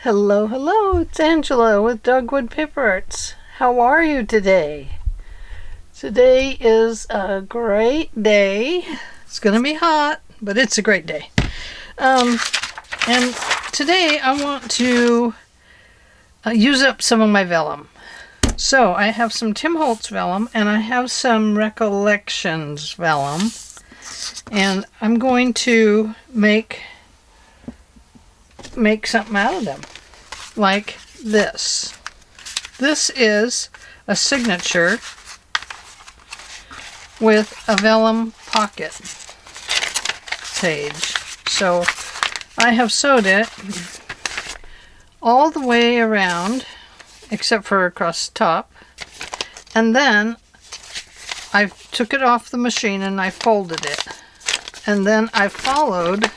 Hello, hello, it's Angela with Dogwood Paper Arts. How are you today? Today is a great day. It's gonna be hot, but it's a great day. And today I want to use up some of my vellum. So I have some Tim Holtz vellum and I have some Recollections vellum. And I'm going to make something out of them, like this. This is a signature with a vellum pocket page. So I have sewed it all the way around except for across the top, and then I took it off the machine and I folded it, and then I followed.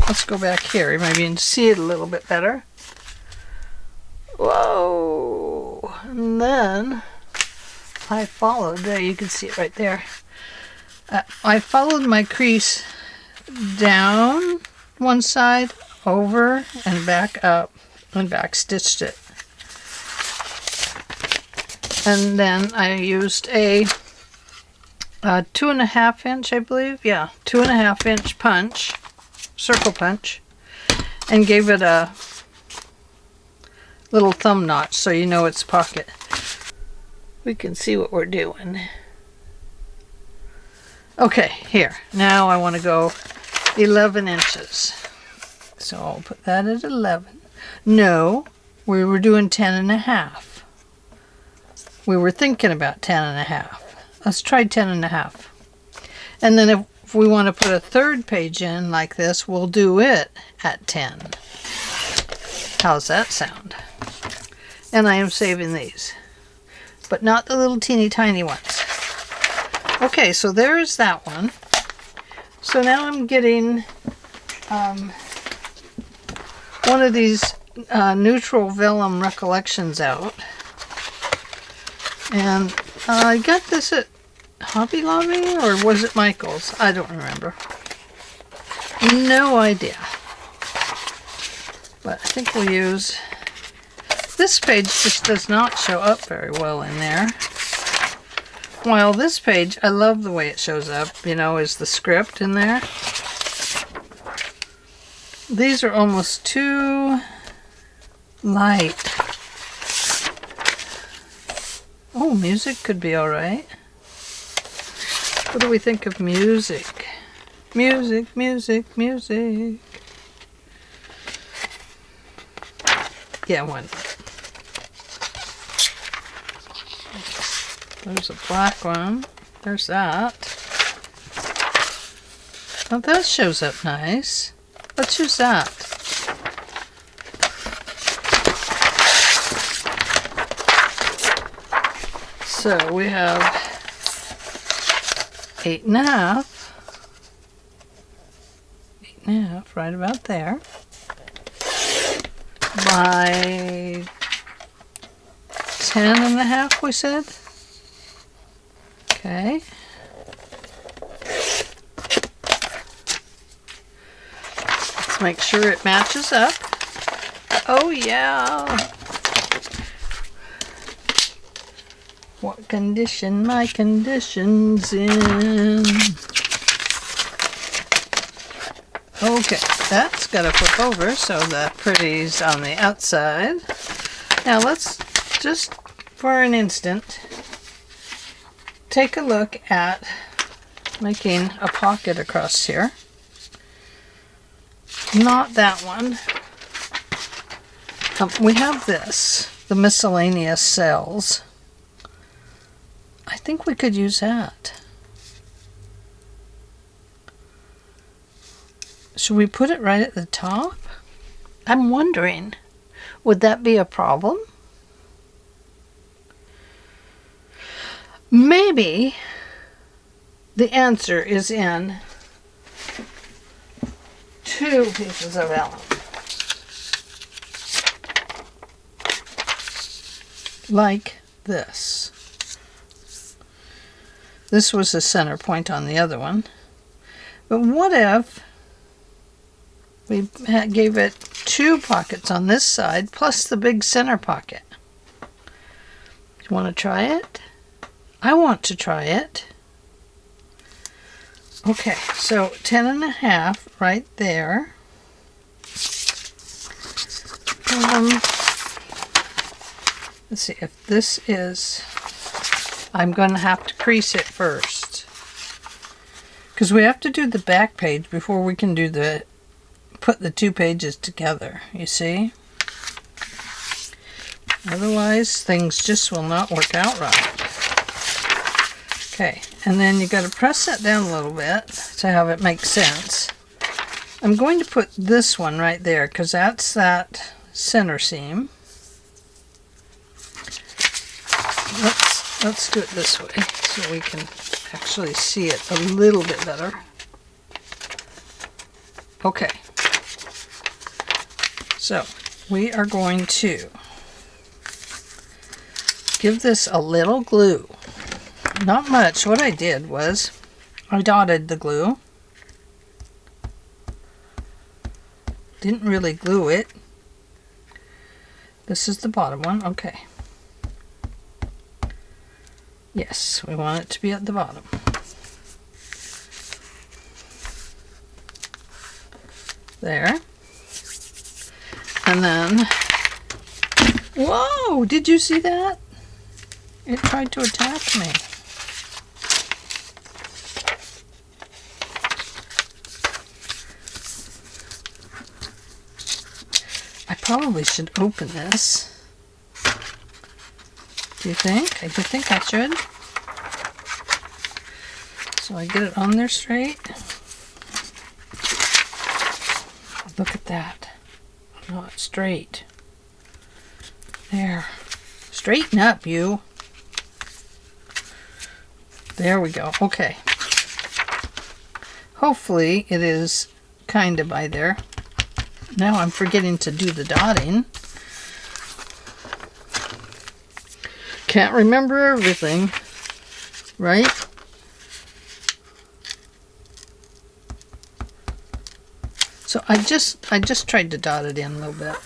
Let's go back here. Maybe you can see it a little bit better. Whoa! And then I followed. There, you can see it right there. I followed my crease down one side, over, and back up, and back stitched it. And then I used a 2.5 inch, I believe. Yeah, 2.5 inch punch. Circle punch, and gave it a little thumb notch so you know it's pocket. We can see what we're doing. Okay, here. Now I want to go 11 inches. So I'll put that at 11. No, we were doing 10.5. We were thinking about 10.5. Let's try 10.5. And then if we want to put a third page in like this, we'll do it at 10. How's that sound? And I am saving these, but not the little teeny tiny ones. Okay, so there's that one. So now I'm getting one of these neutral vellum Recollections out. And I got this at Hobby Lobby, or was it Michael's? I don't remember. No idea. But I think we'll use... This page just does not show up very well in there. While this page, I love the way it shows up, you know, is the script in there. These are almost too light. Oh, music could be alright. What do we think of music? Music, music, music. Yeah, why not? There's a black one. There's that. Oh, that shows up nice. Let's use that. So we have 8.5. 8.5, right about there. By 10.5, we said. Okay. Let's make sure it matches up. Oh yeah. What condition my condition's in. Okay, that's got to flip over so the pretty's on the outside. Now let's just for an instant take a look at making a pocket across here. Not that one. We have this, the miscellaneous cells. I think we could use that. Should we put it right at the top? I'm wondering, would that be a problem? Maybe the answer is in 2 pieces of vellum. Like this. This was the center point on the other one. But what if we gave it 2 pockets on this side plus the big center pocket. You want to try it? I want to try it. Okay, so 10.5 right there. Let's see if this is, I'm going to have to crease it first. Because we have to do the back page before we can do put the 2 pages together, you see? Otherwise, things just will not work out right. Okay, and then you got to press that down a little bit to have it make sense. I'm going to put this one right there because that's that center seam. Let's do it this way so we can actually see it a little bit better. Okay, so we are going to give this a little glue. Not much. What I did was I dotted the glue. Didn't really glue it. This is the bottom one. Okay. Yes, we want it to be at the bottom. There. And then, whoa, did you see that? It tried to attack me. I probably should open this. Do you think? I think I should. So I get it on there straight. Look at that. Not straight. There. Straighten up, you. There we go. Okay. Hopefully it is kind of by there. Now I'm forgetting to do the dotting. Can't remember everything, right? So I just tried to dot it in a little bit,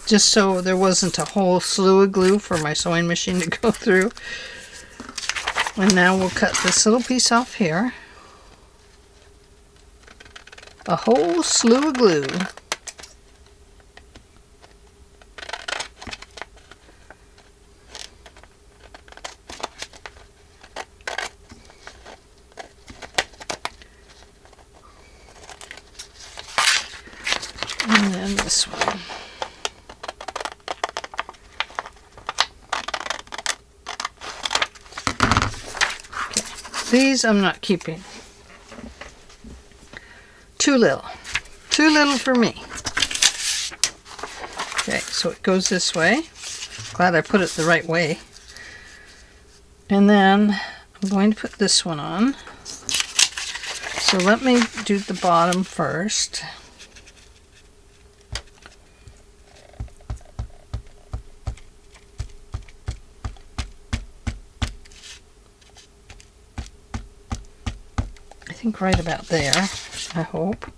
just so there wasn't a whole slew of glue for my sewing machine to go through. And now we'll cut this little piece off here. A whole slew of glue. And then this one. Okay. These I'm not keeping. Too little. Too little for me. Okay, so it goes this way. Glad I put it the right way. And then I'm going to put this one on. So let me do the bottom first. I think right about there, I hope.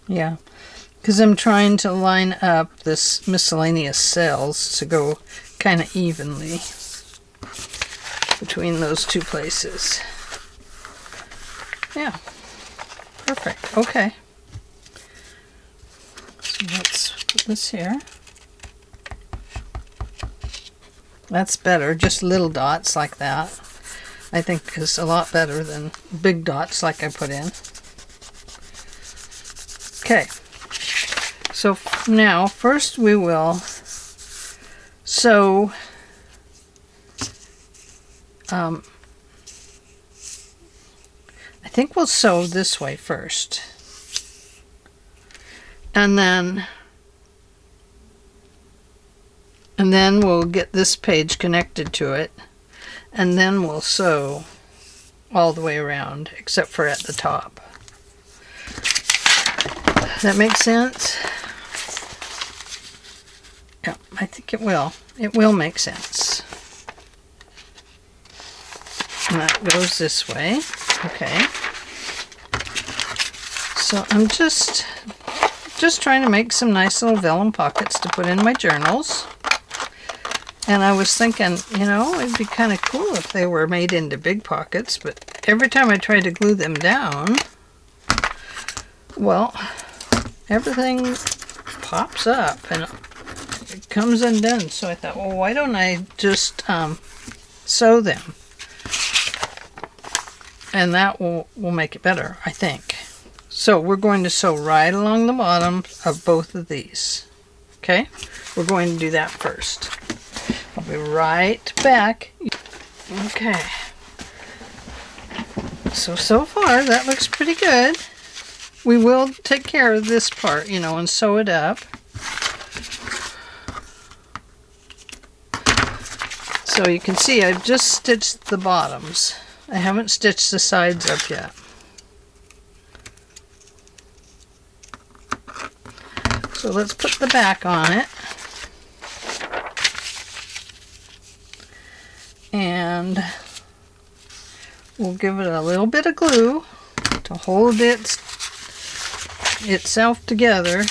Yeah, because I'm trying to line up this miscellaneous cells to go kind of evenly between those two places. Yeah, perfect. Okay. So let's put this here. That's better, just little dots like that. I think is a lot better than big dots like I put in. Okay, so now first we will sew I think we'll sew this way first, and then we'll get this page connected to it, and then we'll sew all the way around except for at the top. That makes sense? Yeah, I think it will. It will make sense. And that goes this way. Okay. So I'm just trying to make some nice little vellum pockets to put in my journals. And I was thinking, you know, it'd be kind of cool if they were made into big pockets, but every time I try to glue them down, well, everything pops up and it comes undone. So I thought, well, why don't I just sew them? And that will make it better, I think. So we're going to sew right along the bottom of both of these. Okay? We're going to do that first. I'll be right back. Okay. So far that looks pretty good. We will take care of this part, you know, and sew it up. So you can see I've just stitched the bottoms. I haven't stitched the sides up yet. So let's put the back on it. And we'll give it a little bit of glue to hold itself together.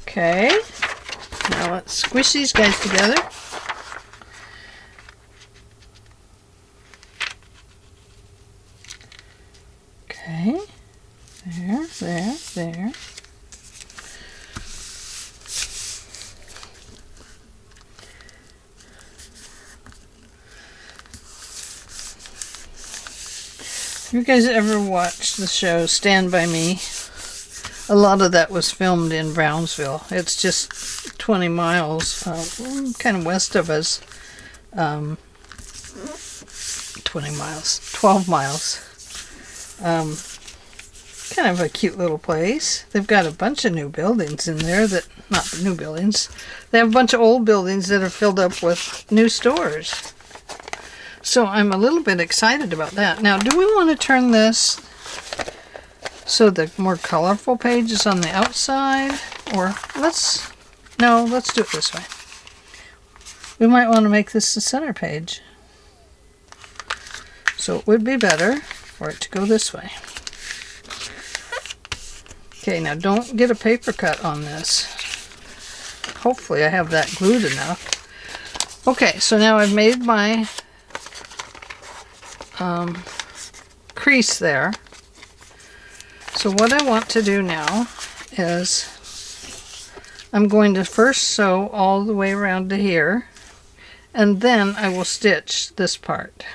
Okay, now let's squish these guys together. Okay, there. Have you guys ever watched the show Stand By Me? A lot of that was filmed in Brownsville. It's just 20 miles, kind of west of us. 20 miles, 12 miles. Kind of a cute little place. They've got a bunch of new buildings in there that, not new buildings, they have a bunch of old buildings that are filled up with new stores. So I'm a little bit excited about that. Now, do we want to turn this so the more colorful page is on the outside? Or let's do it this way. We might want to make this the center page. So it would be better for it to go this way. Okay, now don't get a paper cut on this. Hopefully I have that glued enough. Okay, so now I've made my crease there. So what I want to do now is I'm going to first sew all the way around to here, and then I will stitch this part.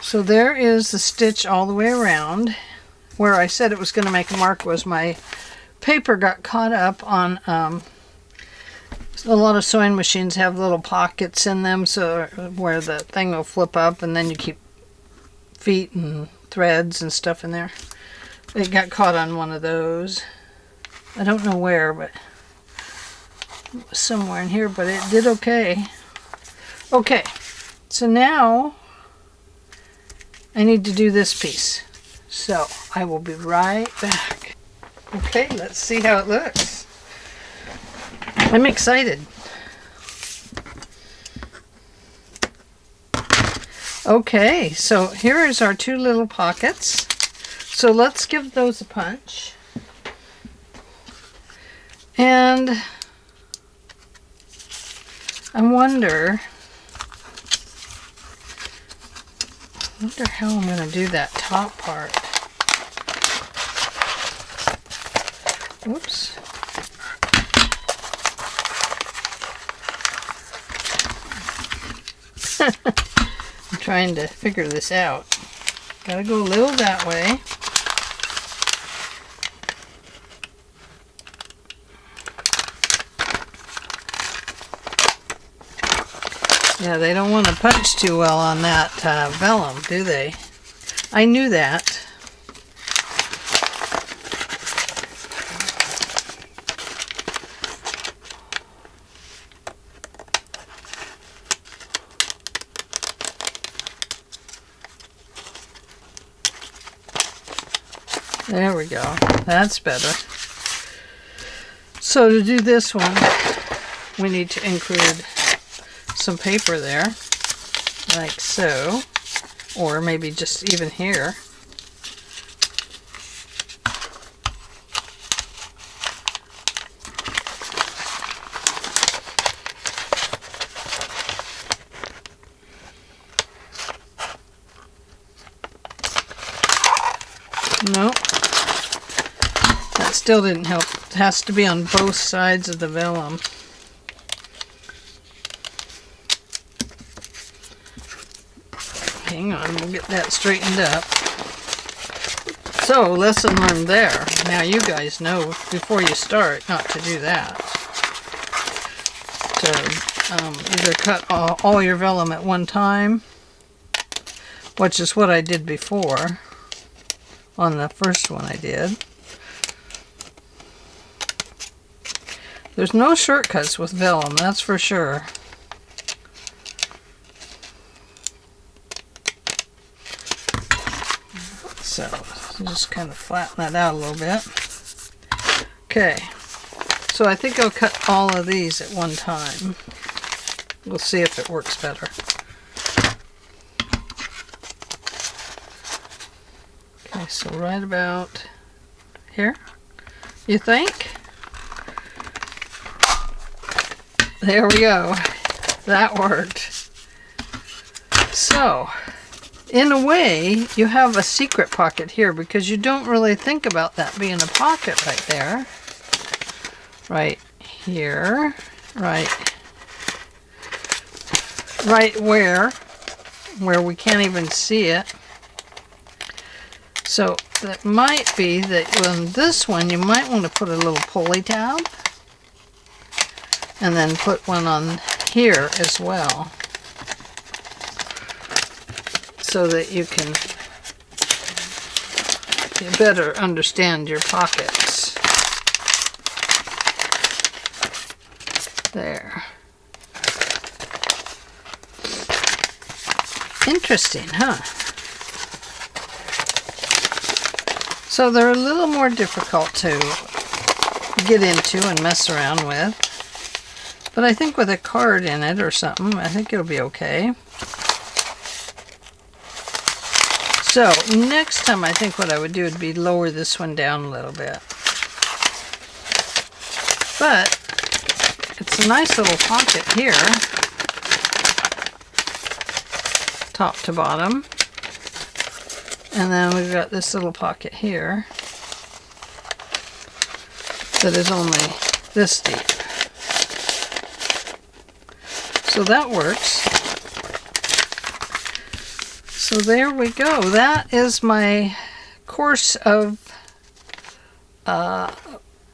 So there is the stitch all the way around. Where I said it was going to make a mark was my paper got caught up on, a lot of sewing machines have little pockets in them, so where the thing will flip up and then you keep feet and threads and stuff in there. It got caught on one of those. I don't know where, but it was somewhere in here, but it did okay. Okay, so now I need to do this piece. So I will be right back. Okay, let's see how it looks. I'm excited. Okay, so here is our two little pockets. So let's give those a punch. And I wonder how I'm going to do that top part. Whoops. I'm trying to figure this out. Gotta go a little that way. Yeah, they don't want to punch too well on that vellum, do they? I knew that. There we go. That's better. So to do this one, we need to include some paper there, like so, or maybe just even here. Nope. That still didn't help. It has to be on both sides of the vellum. Hang on, we'll get that straightened up. So, lesson learned there. Now you guys know before you start not to do that. So, either cut all your vellum at one time, which is what I did before on the first one I did. There's no shortcuts with vellum, that's for sure. So, just kind of flatten that out a little bit. Okay, so I think I'll cut all of these at one time. We'll see if it works better. Okay, so right about here, you think? There we go. That worked. So, in a way, you have a secret pocket here because you don't really think about that being a pocket right there. Right here. Right where we can't even see it. So that might be that on this one you might want to put a little pulley tab and then put one on here as well so that you can better understand your pockets. There. Interesting, huh? So they're a little more difficult to get into and mess around with. But I think with a card in it or something, I think it'll be okay. So next time I think what I would do would be lower this one down a little bit. But it's a nice little pocket here, top to bottom. And then we've got this little pocket here that is only this deep. So that works. So there we go. That is my course of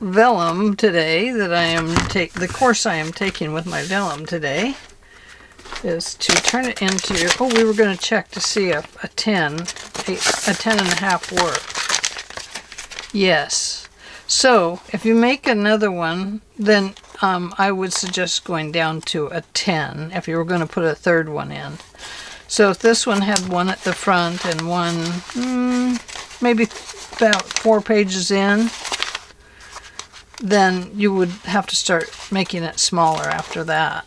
vellum today that I am the course I am taking with my vellum today is to turn it into, oh, we were going to check to see if a 10 and a half worked. Yes. So if you make another one, then I would suggest going down to a 10 if you were going to put a third one in. So if this one had one at the front and one maybe about 4 pages in, then you would have to start making it smaller after that.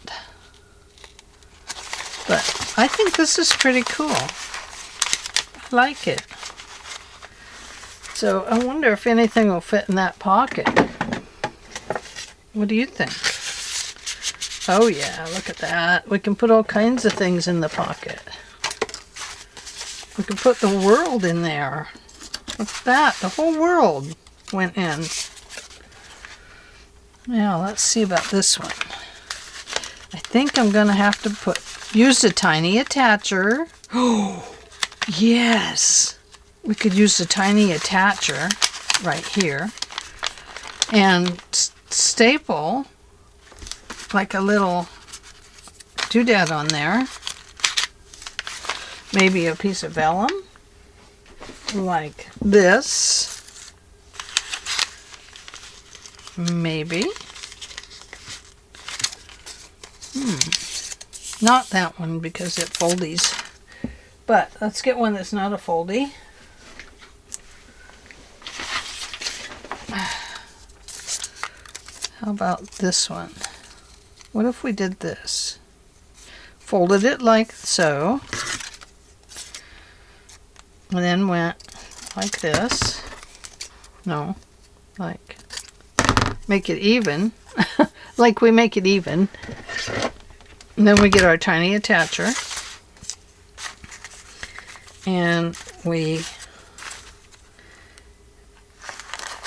But I think this is pretty cool. I like it. So I wonder if anything will fit in that pocket. What do you think? Oh yeah, look at that. We can put all kinds of things in the pocket. We can put the world in there. Look at that. The whole world went in. Now let's see about this one. I think I'm going to have to use a tiny attacher. Oh, yes. We could use a tiny attacher right here and staple like a little doodad on there. Maybe a piece of vellum, like this. Maybe. Not that one because it foldies. But let's get one that's not a foldy. How about this one? What if we did this? Folded it like so. And then went like this. No, like make it even. Like we make it even. And then we get our tiny attacher. And we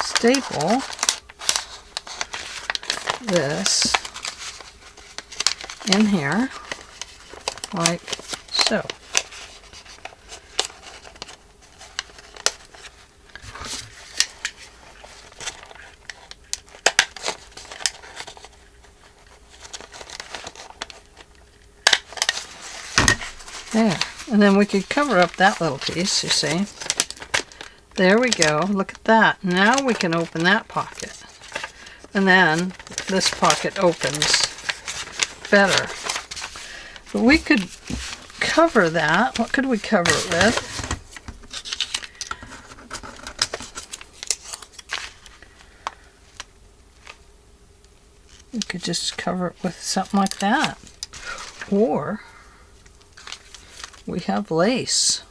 staple this in here like so. There. And then we could cover up that little piece, you see. There we go. Look at that. Now we can open that pocket. And then this pocket opens better. But we could cover that. What could we cover it with? We could just cover it with something like that. Or we have lace.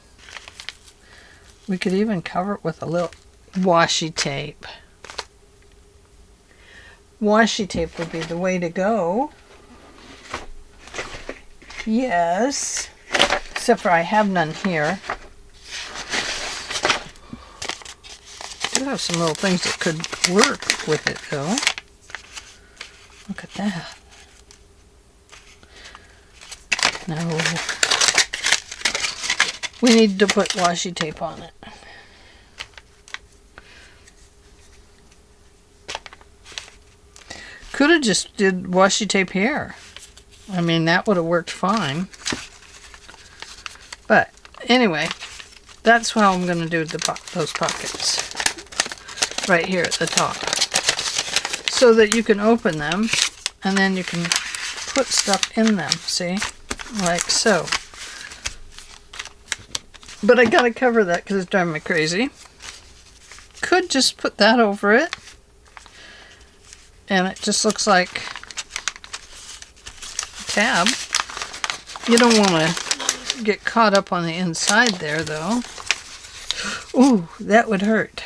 We could even cover it with a little washi tape. Washi tape would be the way to go. Yes. Except for I have none here. I do have some little things that could work with it though. Look at that. No. We need to put washi tape on it. Could have just did washi tape here. I mean, that would have worked fine. But anyway, that's how I'm going to do those pockets. Right here at the top. So that you can open them and then you can put stuff in them. See? Like so. But I gotta cover that because it's driving me crazy. Could just put that over it. And it just looks like a tab. You don't want to get caught up on the inside there though. Ooh, that would hurt.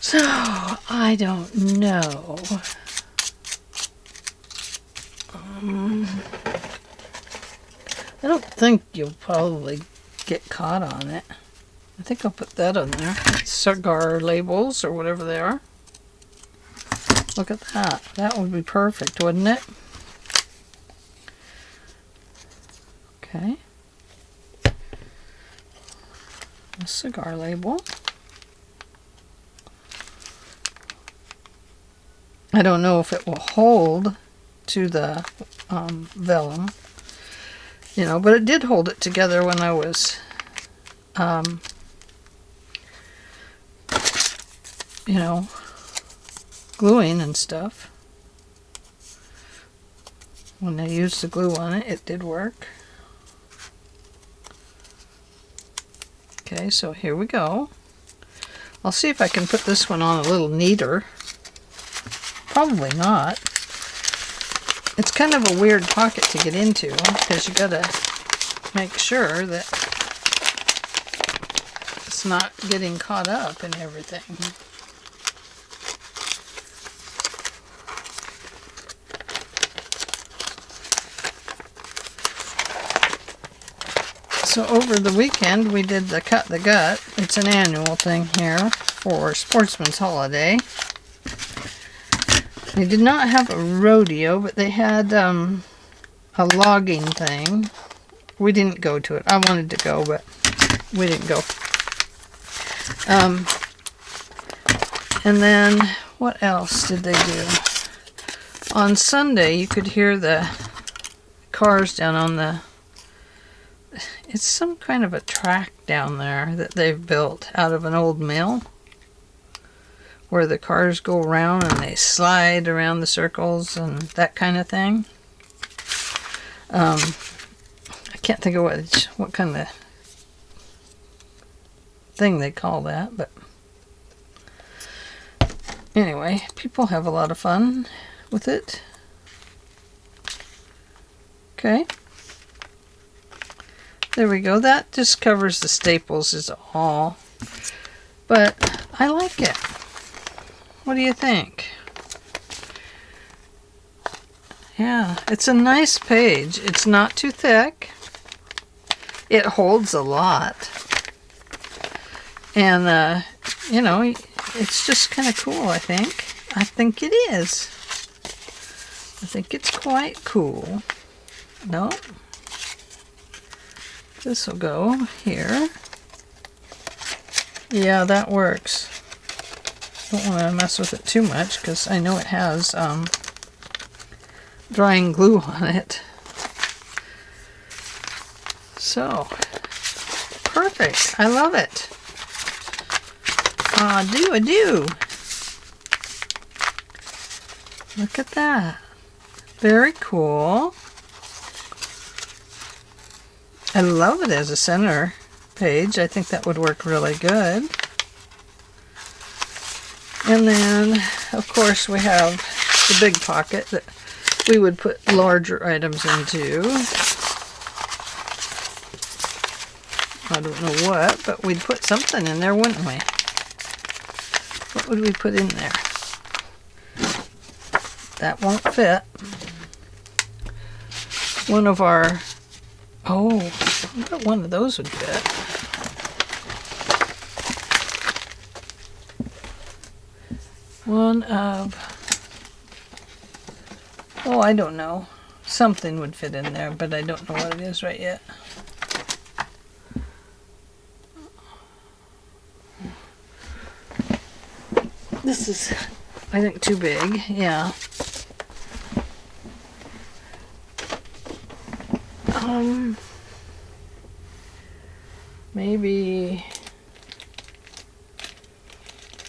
So, I don't know. I don't think you'll probably get caught on it. I think I'll put that on there. Cigar labels or whatever they are. Look at that. That would be perfect, wouldn't it? Okay. A cigar label. I don't know if it will hold to the vellum. You know, but it did hold it together when I was, you know, gluing and stuff. When I used the glue on it, it did work. Okay, so here we go. I'll see if I can put this one on a little neater. Probably not. It's kind of a weird pocket to get into because you gotta make sure that it's not getting caught up in everything. So over the weekend we did the Cut the Gut. It's an annual thing here for Sportsman's Holiday. They did not have a rodeo, but they had a logging thing. We didn't go to it. I wanted to go, but we didn't go. And then, what else did they do? On Sunday, you could hear the cars down on the... It's some kind of a track down there that they've built out of an old mill, where the cars go around and they slide around the circles and that kind of thing. I can't think of what kind of thing they call that, but anyway, people have a lot of fun with it. Okay. There we go. That just covers the staples is all. But I like it. What do you think? Yeah, it's a nice page. It's not too thick. It holds a lot. And, you know, it's just kind of cool, I think. I think it is. I think it's quite cool. No. This will go here. Yeah, that works. Don't want to mess with it too much because I know it has drying glue on it. So, perfect. I love it. I do. Look at that. Very cool. I love it as a center page. I think that would work really good. And then, of course, we have the big pocket that we would put larger items into. I don't know what, but we'd put something in there, wouldn't we? What would we put in there? That won't fit. One of our... Oh, I bet one of those would fit. One of... Oh, I don't know. Something would fit in there, but I don't know what it is right yet. This is, I think, too big. Yeah.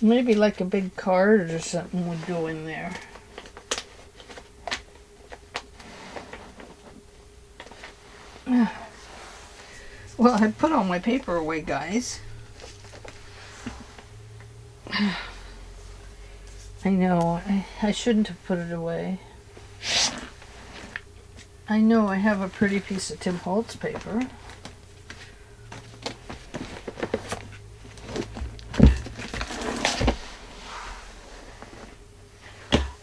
Maybe like a big card or something would go in there. Well, I put all my paper away, guys. I know, I shouldn't have put it away. I know I have a pretty piece of Tim Holtz paper.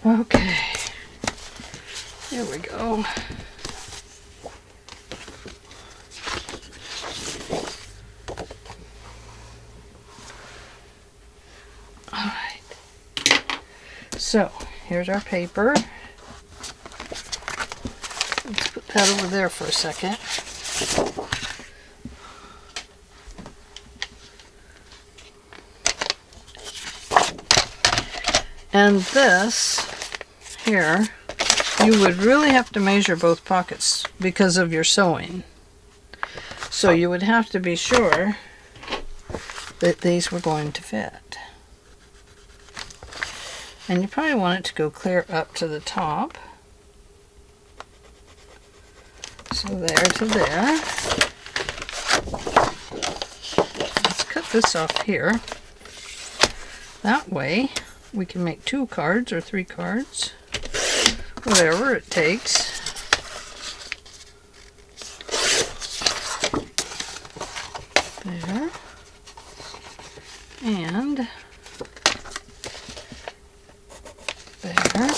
Okay, here we go. All right, so here's our paper. Let's put that over there for a second. And this here, you would really have to measure both pockets because of your sewing. So you would have to be sure that these were going to fit. And you probably want it to go clear up to the top. So there to there. Let's cut this off here. That way we can make 2 cards or 3 cards. Whatever it takes. There. And there.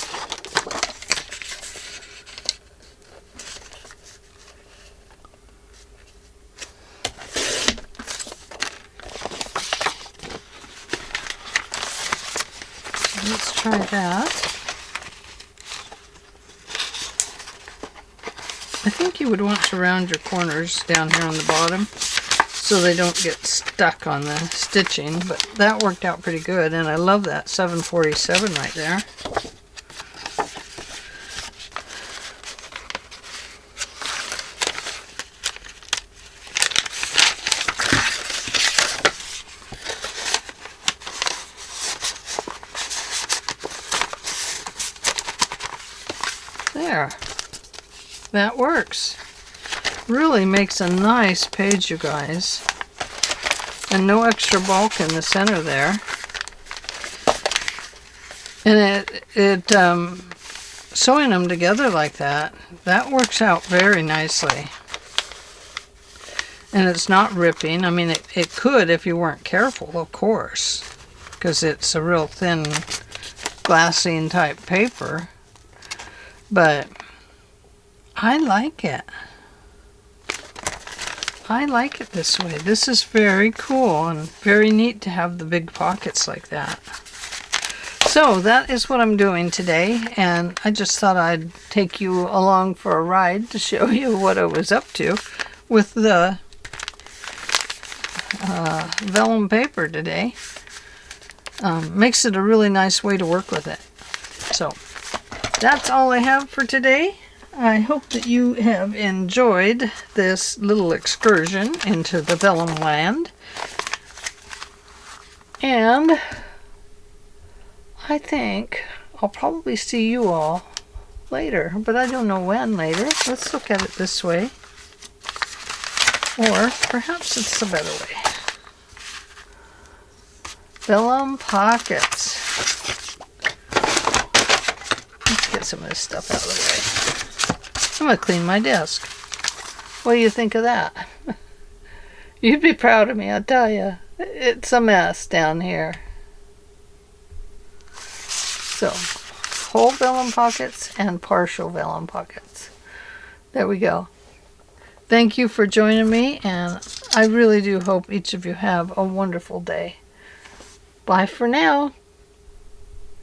Let's try that. I think you would want to round your corners down here on the bottom so they don't get stuck on the stitching, but that worked out pretty good, and I love that 747 right there. that works. Really makes a nice page, you guys. And no extra bulk in the center there. And sewing them together like that works out very nicely. And it's not ripping. I mean, it could if you weren't careful, of course, because it's a real thin glassine type paper. But I like it. I like it this way. This is very cool and very neat to have the big pockets like that. So that is what I'm doing today, and I just thought I'd take you along for a ride to show you what I was up to with the vellum paper today. Makes it a really nice way to work with it. So that's all I have for today. I hope that you have enjoyed this little excursion into the vellum land. And I think I'll probably see you all later, but I don't know when later. Let's look at it this way. Or perhaps it's the better way. Vellum Pockets. Let's get some of this stuff out of the way. I'm going to clean my desk. What do you think of that? You'd be proud of me, I'll tell you. It's a mess down here. So, whole vellum pockets and partial vellum pockets. There we go. Thank you for joining me, and I really do hope each of you have a wonderful day. Bye for now.